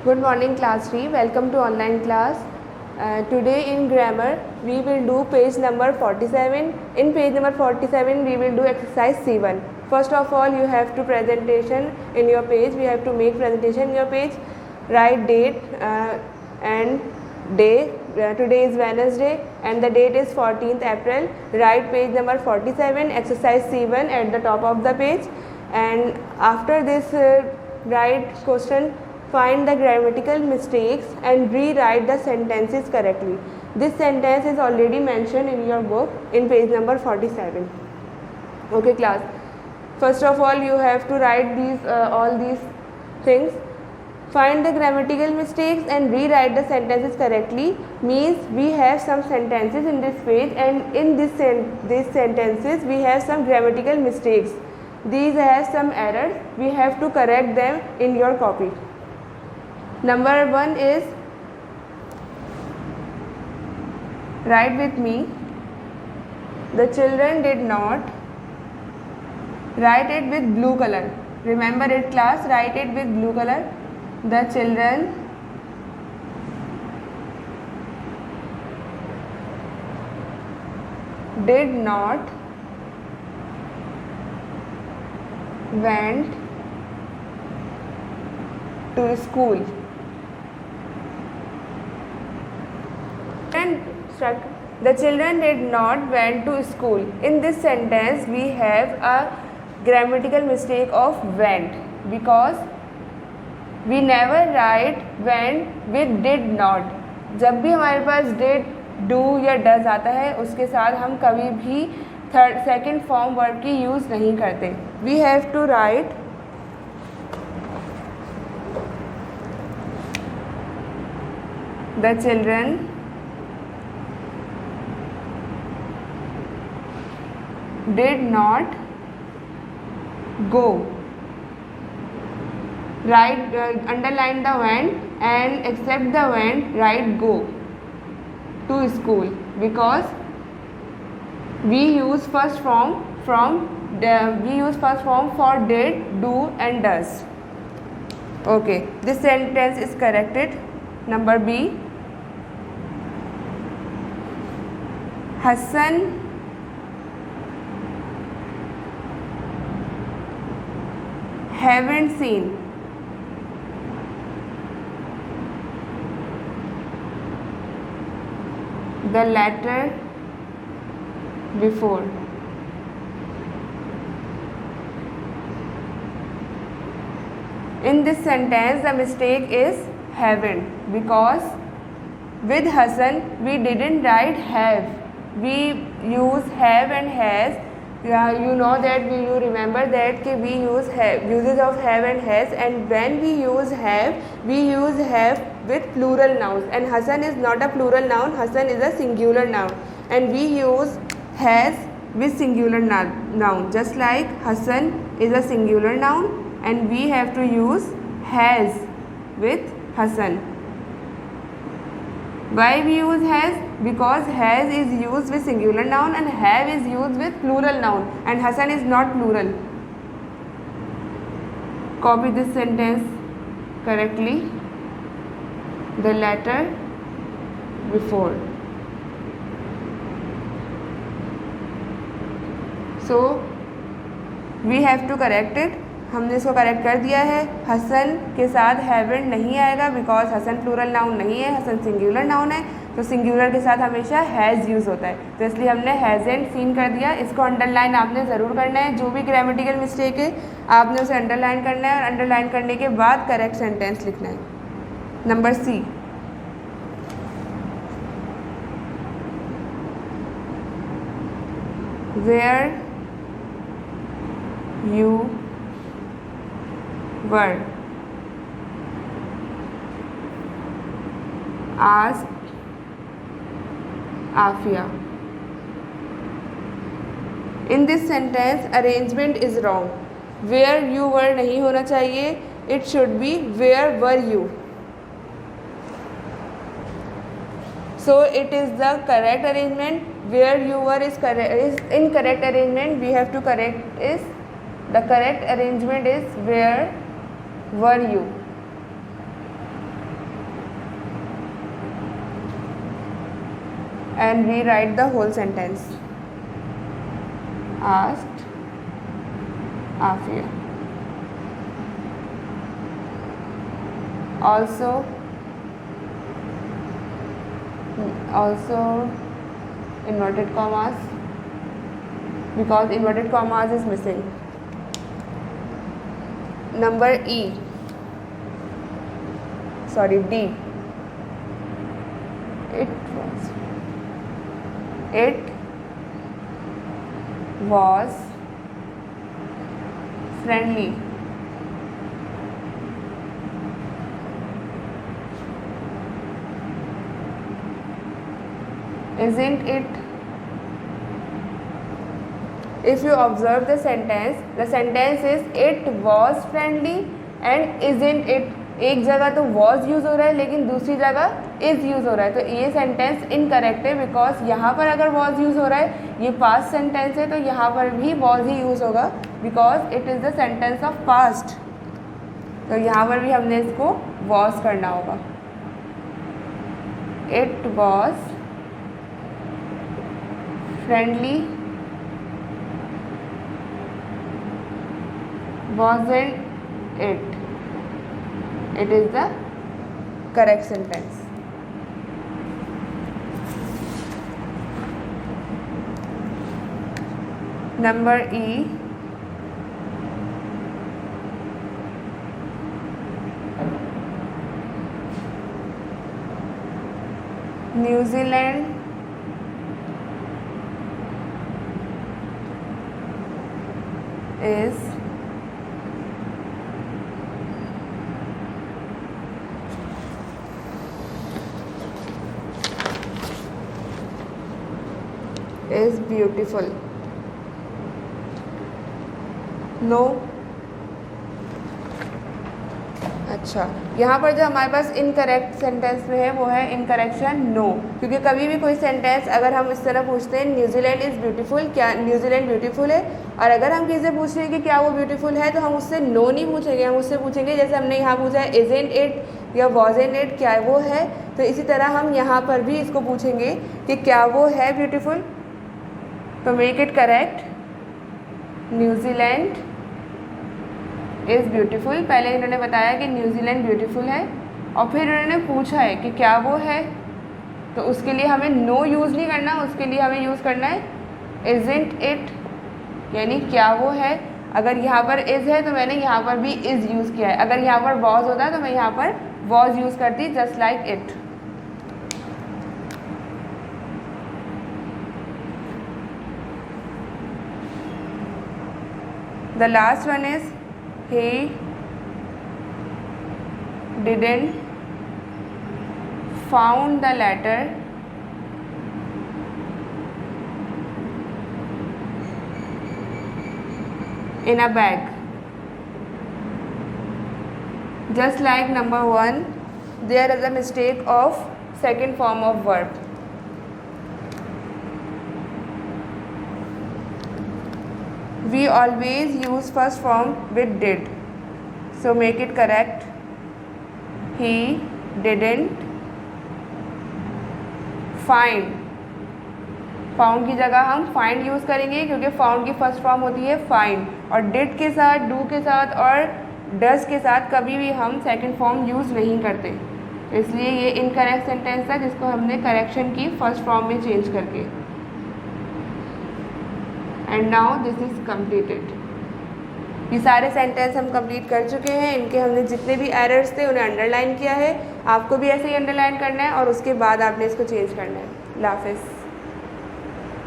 Good morning class 3. Welcome to online class. Today in grammar we will do page number 47. In page number 47 we will do exercise C1. First of all you have to presentation in your page. We have to make presentation in your page. Write date and day. Today is Wednesday and the date is 14th April. Write page number 47 exercise C1 at the top of the page, and after this write question. Find the grammatical mistakes and rewrite the sentences correctly. This sentence is already mentioned in your book in page number 47. Okay class. First of all you have to write all these things. Find the grammatical mistakes and rewrite the sentences correctly means we have some sentences in this page, and in these sentences we have some grammatical mistakes. These have some errors. We have to correct them in your copy. Number 1 is, write with me, the children did not. Write it with blue color. Remember it class, write it with blue color. The children did not went to school. The children did not went to school. In this sentence we have a grammatical mistake of went, because we never write went with did not. जब भी हमारे पास did, do या does आता है उसके साथ हम कभी भी सेकेंड फॉर्म वर्ब की यूज़ नहीं करते. We have to write the children did not go. Write underline the went, and except the went write go to school, because we use first form for did, do and does. Okay, this sentence is corrected. Number B, Hassan haven't seen the letter before. In this sentence the mistake is haven't, because with Hassan we didn't write have. We use have and has. You know that you remember that we use have, uses of have and has, and when we use have with plural nouns, and Hassan is not a plural noun, Hassan is a singular noun, and we use has with singular noun, just like Hassan is a singular noun and we have to use has with Hassan. Why we use has? Because has is used with singular noun and have is used with plural noun, and Hassan is not plural. Copy this sentence correctly. The letter before. So we have to correct it. हमने इसको correct कर दिया है. हसन के साथ haven't नहीं आएगा, because Hasan plural noun नहीं है, हसन सिंगुलर नाउन है, तो सिंगुलर के साथ हमेशा हैज़ यूज़ होता है, तो इसलिए हमने हैज़ेंट सीन कर दिया. इसको अंडरलाइन आपने ज़रूर करना है. जो भी ग्रामेटिकल मिस्टेक है आपने उसे अंडरलाइन करना है, और अंडरलाइन करने के बाद करेक्ट सेंटेंस लिखना है. Number C, where you were asked Afia. In this sentence arrangement is wrong. Where you were नहीं होना चाहिए, it should be where were you. So it is the correct arrangement. Where you were is incorrect arrangement. We have to correct is the correct arrangement is where were you. and rewrite the whole sentence. Asked Afia. Also inverted commas, because inverted commas is missing. Number D. It was friendly. Isn't it? If you observe the sentence is it was friendly and isn't it. एक जगह तो was use हो रहा है लेकिन दूसरी जगह is use हो रहा है, तो ये सेंटेंस इनकरेक्ट है बिकॉज यहाँ पर अगर was यूज़ हो रहा है, ये पास्ट सेंटेंस है तो यहाँ पर भी was ही यूज़ होगा because it is the sentence of past, तो यहाँ पर भी हमने इसको was करना होगा. It was friendly, wasn't it? It is the correct sentence. Number E. New Zealand is beautiful. No. अच्छा, यहाँ पर जो हमारे पास इनकरेक्ट सेंटेंस में है वो है इनकरेक्शन नो, क्योंकि कभी भी कोई सेंटेंस अगर हम इस तरह पूछते हैं न्यूजीलैंड इज़ ब्यूटीफुल, क्या न्यूजीलैंड ब्यूटीफुल है, और अगर हम किसी से पूछ रहे हैं कि क्या वो ब्यूटीफुल है तो हम उससे नो नहीं पूछेंगे, हम उससे पूछेंगे जैसे हमने यहाँ पूछा है इज़न्ट इट या वॉज़न्ट इट, क्या वो है, तो इसी तरह हम यहाँ पर भी इसको पूछेंगे कि क्या वो है ब्यूटीफुल. तो make it correct, New Zealand is beautiful. पहले इन्होंने बताया कि न्यूजीलैंड ब्यूटीफुल है और फिर इन्होंने पूछा है कि क्या वो है, तो उसके लिए हमें नो यूज़ नहीं करना, उसके लिए हमें यूज़ करना है इज़न्ट इट, यानी क्या वो है. अगर यहाँ पर इज़ है तो मैंने यहाँ पर भी इज़ यूज़ किया है, अगर यहाँ पर वॉज होता तो मैं यहाँ पर वॉज यूज़ करती just like it. The last one is he didn't found the letter in a bag. Just like number 1, there is a mistake of second form of verb. We always use first form with did, so make it correct. He didn't find. Found की जगह हम find use करेंगे क्योंकि found की first form होती है find, और did के साथ, डू के साथ और डज के साथ कभी भी हम सेकंड फॉर्म यूज़ नहीं करते, तो इसलिए ये इनकरेक्ट सेंटेंस था जिसको हमने करेक्शन की फर्स्ट फॉर्म में चेंज करके. And now this is completed. ये सारे सेंटेंस हम कंप्लीट कर चुके हैं, इनके हमने जितने भी एरर्स थे उन्हें अंडरलाइन किया है. आपको भी ऐसे ही अंडरलाइन करना है और उसके बाद आपने इसको चेंज करना है. अल्लाह हाफ़िज़.